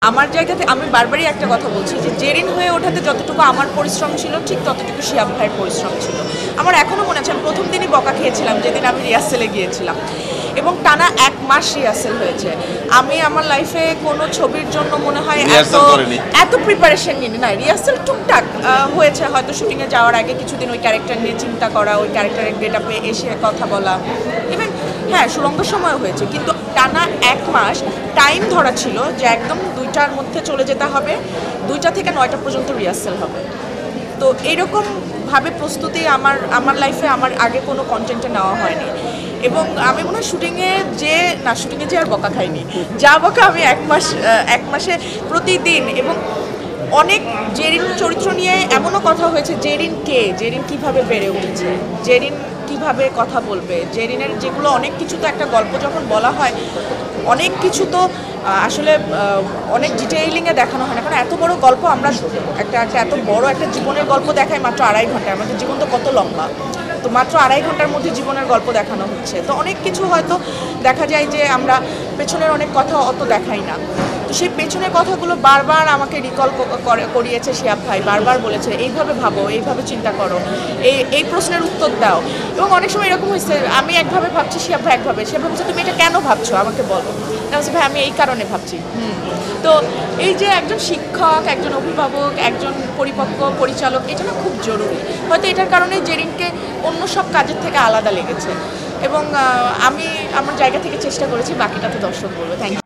আমার জায়গাতে আমি বারবারই একটা কথা বলছি যে জেরিন হয়ে ওঠাতে যতটুকু আমার পরিশ্রম ছিল ঠিক ততটুকু শিহাব ভাইয়ের পরিশ্রম ছিল। আমার এখনও মনে আছে আমি প্রথম দিনই বকা খেয়েছিলাম যেদিন আমি রিহার্সেলে গিয়েছিলাম, এবং টানা 1 মাস রিহার্সেল হয়েছে। আমি আমার লাইফে কোনো ছবির জন্য মনে হয় এত প্রিপারেশন নিই না। রিহার্সেল টুকটাক হয়েছে, হয়তো শুটিংয়ে যাওয়ার আগে কিছুদিন ওই ক্যারেক্টার নিয়ে চিন্তা করা, ওই ক্যারেক্টারের গেট আপে এসে কথা বলা, ইভেন হ্যাঁ সুরঙ্গের সময় হয়েছে, কিন্তু টানা 1 মাস টাইম ধরা ছিল যে একদম 2টার মধ্যে চলে যেতে হবে, 2টা থেকে 9টা পর্যন্ত রিহার্সেল হবে। তো এইরকমভাবে প্রস্তুতি আমার লাইফে আমার আগে কোনো কন্টেন্টে নেওয়া হয়নি। এবং আমি মনে হয় শুটিংয়ে যে আর বকা খাইনি, যা বকা আমি 1 মাসে প্রতিদিন। এবং অনেক জেরিন চরিত্র নিয়ে এমনও কথা হয়েছে, জেরিন কীভাবে বেড়ে উঠেছে, জেরিন কিভাবে কথা বলবে, জেরিনের যেগুলো অনেক কিছু তো একটা গল্প যখন বলা হয় অনেক কিছু তো আসলে অনেক ডিটেইলিংয়ে দেখানো হয় না, কারণ এত বড় গল্প আমরা একটা এত বড় একটা জীবনের গল্প দেখাই মাত্র 2.5 ঘন্টায়। আমাদের জীবন তো কত লম্বা, তো মাত্র 2.5 ঘন্টার মধ্যে জীবনের গল্প দেখানো হচ্ছে। তো অনেক কিছু হয়তো দেখা যায় যে আমরা পেছনের অনেক কথা অত দেখাই না। তো সেই পেছনের কথাগুলো বারবার আমাকে রিকল করিয়েছে শিহাব ভাই, বারবার বলেছে এইভাবে ভাবো, এইভাবে চিন্তা করো, এই প্রশ্নের উত্তর দাও। এবং অনেক সময় এরকম হয়েছে আমি একভাবে ভাবছি, শিহাব ভাই একভাবে, সে ভাবছে তুমি এটা কেন ভাবছো আমাকে বলো, বলছি ভাই আমি এই কারণে ভাবছি। তো এই যে একজন শিক্ষক, একজন অভিভাবক, একজন পরিপক্ক পরিচালক, এটা না খুব জরুরি। হয়তো এটার কারণে জেরিনকে অন্য সব কাজের থেকে আলাদা লেগেছে, এবং আমি আমার জায়গা থেকে চেষ্টা করেছি, বাকিটা তো দর্শক বলবে। Thank you.